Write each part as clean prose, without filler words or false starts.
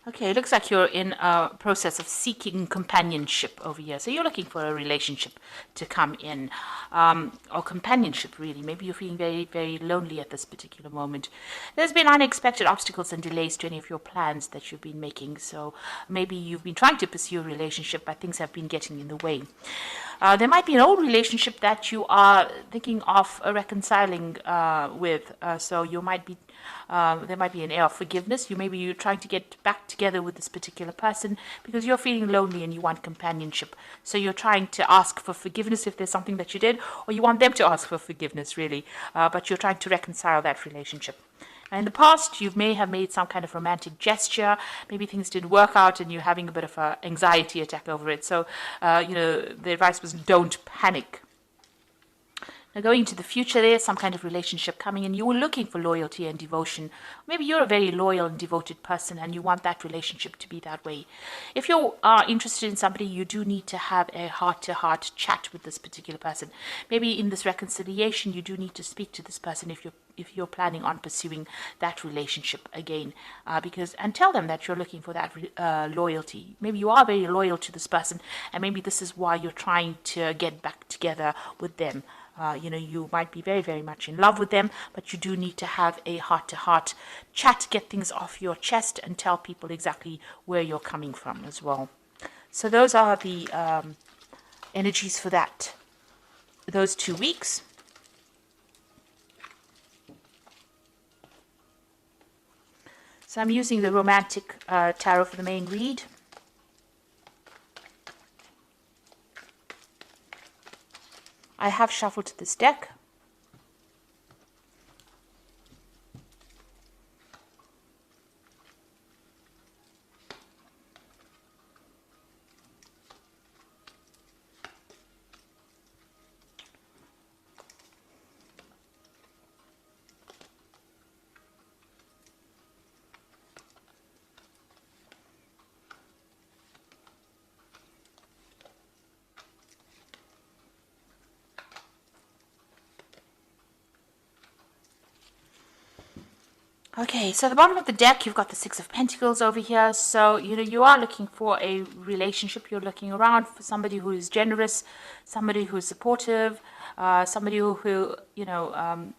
Okay, it looks like you're in a process of seeking companionship over here. So you're looking for a relationship to come in, or companionship, really. Maybe you're feeling very, very lonely at this particular moment. There's been unexpected obstacles and delays to any of your plans that you've been making. So maybe you've been trying to pursue a relationship, but things have been getting in the way. There might be an old relationship that you are thinking of reconciling with. So you might be there might be an air of forgiveness. Maybe you're trying to get back together with this particular person because you're feeling lonely and you want companionship. So you're trying to ask for forgiveness if there's something that you did, or you want them to ask for forgiveness, really. But you're trying to reconcile that relationship. In the past, you may have made some kind of romantic gesture. Maybe things didn't work out and you're having a bit of an anxiety attack over it. So, the advice was don't panic. Now, going into the future, there's some kind of relationship coming, and you were looking for loyalty and devotion. Maybe you're a very loyal and devoted person, and you want that relationship to be that way. If you are interested in somebody, you do need to have a heart-to-heart chat with this particular person. Maybe in this reconciliation, you do need to speak to this person if you're planning on pursuing that relationship again, and tell them that you're looking for that loyalty. Maybe you are very loyal to this person, and maybe this is why you're trying to get back together with them. You might be very, very much in love with them, but you do need to have a heart-to-heart chat, get things off your chest, and tell people exactly where you're coming from as well. So those are the energies for those 2 weeks. So I'm using the Romantic Tarot for the main read. I have shuffled this deck. Okay, so at the bottom of the deck, you've got the Six of Pentacles over here. So, you are looking for a relationship. You're looking around for somebody who is generous, somebody who is supportive, somebody who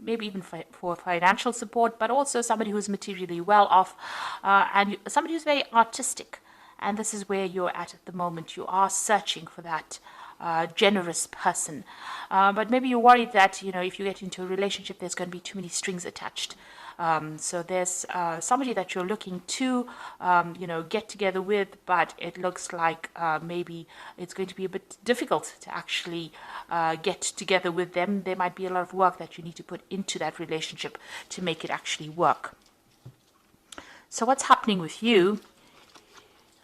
maybe even for financial support, but also somebody who's materially well off, and somebody who's very artistic. And this is where you're at the moment. You are searching for that generous person. But maybe you're worried that, if you get into a relationship, there's going to be too many strings attached. So there's somebody that you're looking to, get together with, but it looks like maybe it's going to be a bit difficult to actually get together with them. There might be a lot of work that you need to put into that relationship to make it actually work. So what's happening with you?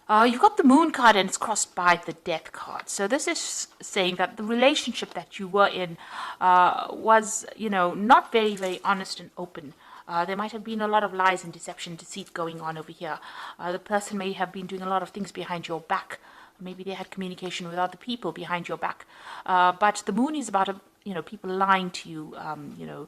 You've got the Moon card and it's crossed by the Death card. So this is saying that the relationship that you were in was, not very, very honest and open. There might have been a lot of lies and deception, deceit going on over here. The person may have been doing a lot of things behind your back. Maybe they had communication with other people behind your back. But the Moon is about, people lying to you,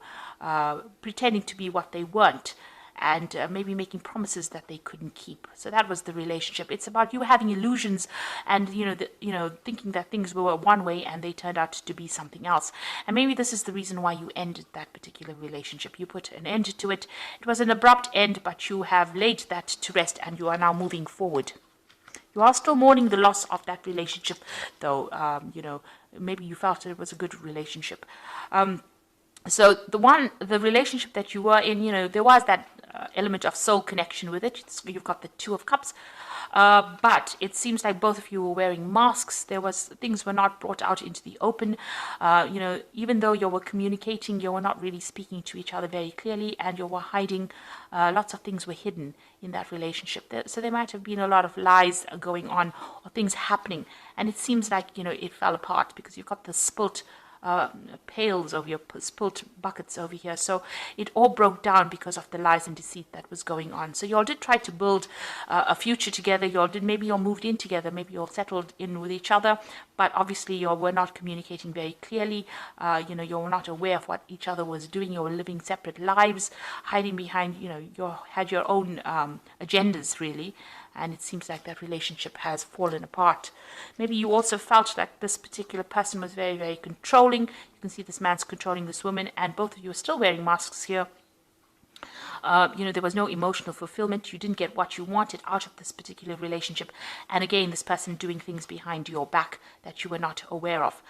pretending to be what they weren't. And maybe making promises that they couldn't keep. So that was the relationship. It's about you having illusions and thinking that things were one way and they turned out to be something else. And maybe this is the reason why you ended that particular relationship. You put an end to it. It was an abrupt end, but you have laid that to rest and you are now moving forward. You are still mourning the loss of that relationship, though. Maybe you felt it was a good relationship. So the relationship that you were in, there was that element of soul connection with it. You've got the Two of Cups, but it seems like both of you were wearing masks. Things were not brought out into the open. Even though you were communicating, you were not really speaking to each other very clearly, and you were hiding. Lots of things were hidden in that relationship. So there might have been a lot of lies going on or things happening, and it seems like it fell apart because you've got the spilt pails over your spilt buckets over here. So it all broke down because of the lies and deceit that was going on. So you all did try to build a future together. Maybe you all moved in together. Maybe you all settled in with each other. But obviously you all were not communicating very clearly. You were not aware of what each other was doing. You were living separate lives, hiding behind, you had your own agendas really. and it seems like that relationship has fallen apart. Maybe you also felt like this particular person was very, very controlling. You can see this man's controlling this woman, and both of you are still wearing masks here. There was no emotional fulfillment. You didn't get what you wanted out of this particular relationship. And again, this person doing things behind your back that you were not aware of.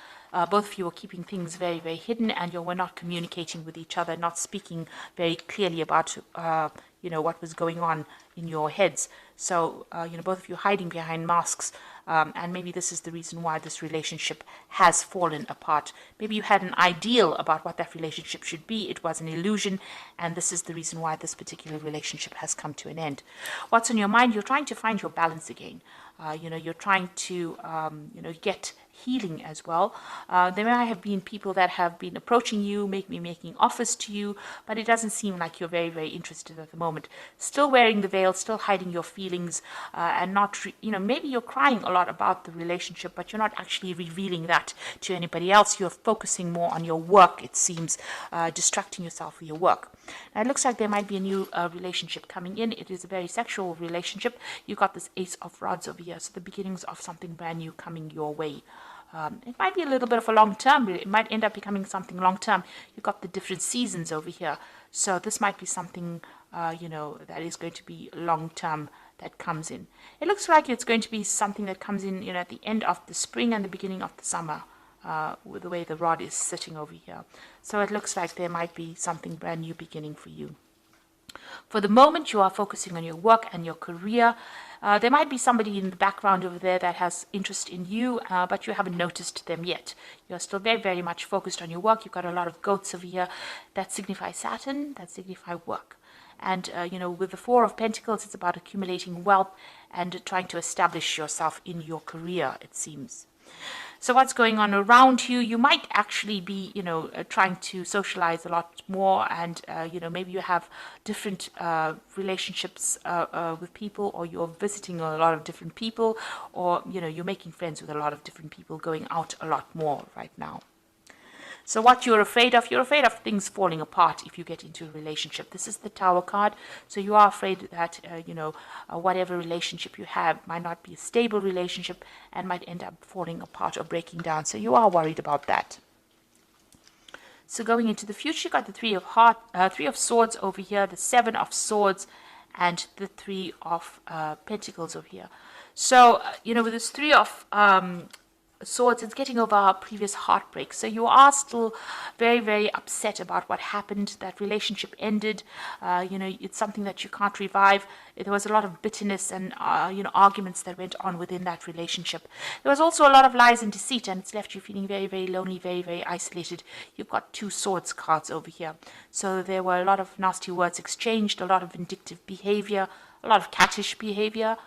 Both of you were keeping things very, very hidden, and you were not communicating with each other, not speaking very clearly about, what was going on in your heads. So, both of you hiding behind masks. And maybe this is the reason why this relationship has fallen apart. Maybe you had an ideal about what that relationship should be. It was an illusion, and this is the reason why this particular relationship has come to an end. What's on your mind? You're trying to find your balance again. You're trying to, get healing as well. There might have been people that have been approaching you, making offers to you, but it doesn't seem like you're very, very interested at the moment. Still wearing the veil, still hiding your feelings, and not, maybe you're crying a lot about the relationship, but you're not actually revealing that to anybody else. You're focusing more on your work, it seems, distracting yourself with your work. Now, it looks like there might be a new relationship coming in. It is a very sexual relationship. You've got this Ace of Rods over here, so the beginnings of something brand new coming your way. It might be a little bit of a long term, but it might end up becoming something long term. You've got the different seasons over here. So this might be something, that is going to be long term that comes in. It looks like it's going to be something that comes in, at the end of the spring and the beginning of the summer, with the way the rod is sitting over here. So it looks like there might be something brand new beginning for you. For the moment, you are focusing on your work and your career. There might be somebody in the background over there that has interest in you, but you haven't noticed them yet. You're still very, very much focused on your work. You've got a lot of goats over here that signify Saturn, that signify work. And, with the Four of Pentacles, it's about accumulating wealth and trying to establish yourself in your career, it seems. So what's going on around you? You might actually be, trying to socialize a lot more, and, maybe you have different relationships with people, or you're visiting a lot of different people, or, you're making friends with a lot of different people, going out a lot more right now. So what you're afraid of things falling apart if you get into a relationship. This is the Tower card. So you are afraid that, whatever relationship you have might not be a stable relationship and might end up falling apart or breaking down. So you are worried about that. So going into the future, you got the Three of Swords over here, the Seven of Swords, and the Three of Pentacles over here. So, with this Three of Swords, it's getting over our previous heartbreak. So you are still very, very upset about what happened. That relationship ended. It's something that you can't revive. There was a lot of bitterness and, arguments that went on within that relationship. There was also a lot of lies and deceit, and it's left you feeling very, very lonely, very, very isolated. You've got Two Swords cards over here. So there were a lot of nasty words exchanged, a lot of vindictive behavior, a lot of cattish behavior,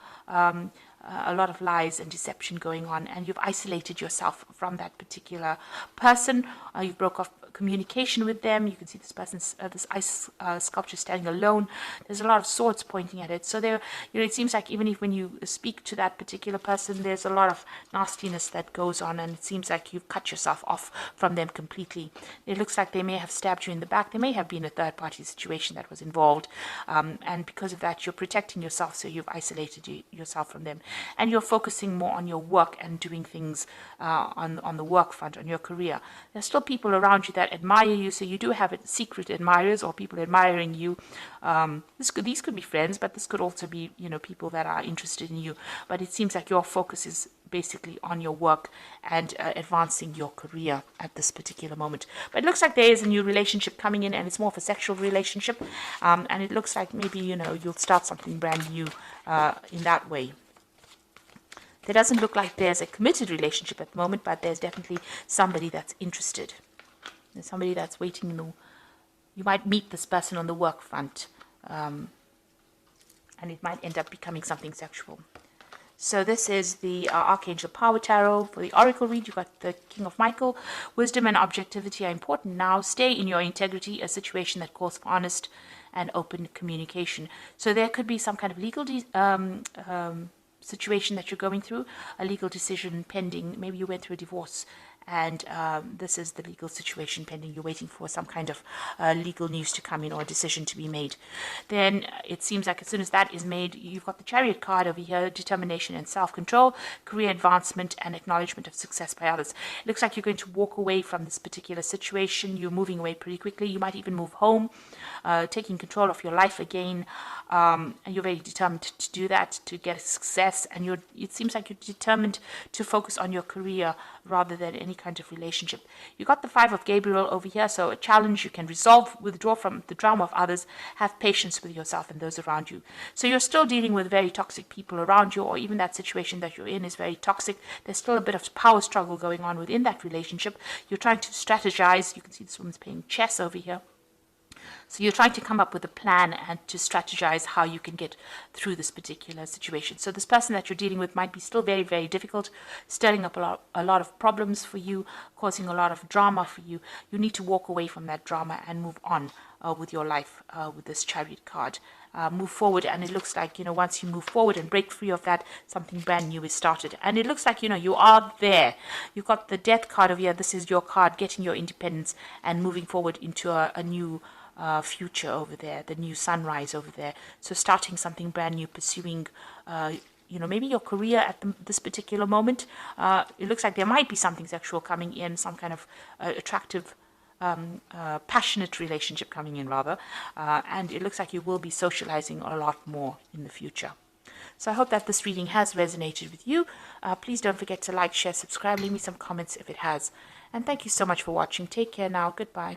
a lot of lies and deception going on, and you've isolated yourself from that particular person. You broke off communication with them. You can see this person's this ice sculpture standing alone. There's a lot of swords pointing at it. So there, it seems like even if when you speak to that particular person, there's a lot of nastiness that goes on, and it seems like you've cut yourself off from them completely. It looks like they may have stabbed you in the back. There may have been a third-party situation that was involved, and because of that, you're protecting yourself. So you've isolated yourself from them, and you're focusing more on your work and doing things on the work front, on your career. There's still people around you that admire you, so you do have secret admirers or people admiring you. These could be friends, but this could also be people that are interested in you. But it seems like your focus is basically on your work and advancing your career at this particular moment. But it looks like there is a new relationship coming in, and it's more of a sexual relationship, and it looks like maybe you'll start something brand new in that way. There doesn't look like there's a committed relationship at the moment, but there's definitely somebody that's interested. There's somebody that's waiting. You might meet this person on the work front, and it might end up becoming something sexual. So this is the Archangel Power Tarot. For the Oracle read, you've got the King of Michael. Wisdom and objectivity are important now. Stay in your integrity, a situation that calls for honest and open communication. So there could be some kind of legal situation that you're going through, a legal decision pending. Maybe you went through a divorce and this is the legal situation pending. You're waiting for some kind of legal news to come in or a decision to be made. Then it seems like as soon as that is made, you've got the Chariot card over here: determination and self-control, career advancement, and acknowledgement of success by others. It looks like you're going to walk away from this particular situation. You're moving away pretty quickly. You might even move home, taking control of your life again, and you're very determined to do that, to get success. And it seems like you're determined to focus on your career rather than any kind of relationship. You got the Five of Gabriel over here, so a challenge you can resolve, withdraw from the drama of others, have patience with yourself and those around you. So you're still dealing with very toxic people around you, or even that situation that you're in is very toxic. There's still a bit of power struggle going on within that relationship. You're trying to strategize. You can see this woman's playing chess over here. So you're trying to come up with a plan and to strategize how you can get through this particular situation. So this person that you're dealing with might be still very, very difficult, stirring up a lot of problems for you, causing a lot of drama for you. You need to walk away from that drama and move on with your life with this Chariot card. Move forward, and it looks like, once you move forward and break free of that, something brand new is started. And it looks like, you are there. You've got the Death card over here. This is your card, getting your independence and moving forward into a new future over there, the new sunrise over there. So starting something brand new, pursuing maybe your career at this particular moment. It looks like there might be something sexual coming in, some kind of attractive, passionate relationship coming in, rather. And it looks like you will be socializing a lot more in the future. So I hope that this reading has resonated with you. Please don't forget to like, share, subscribe, leave me some comments if it has. And thank you so much for watching. Take care now. Goodbye.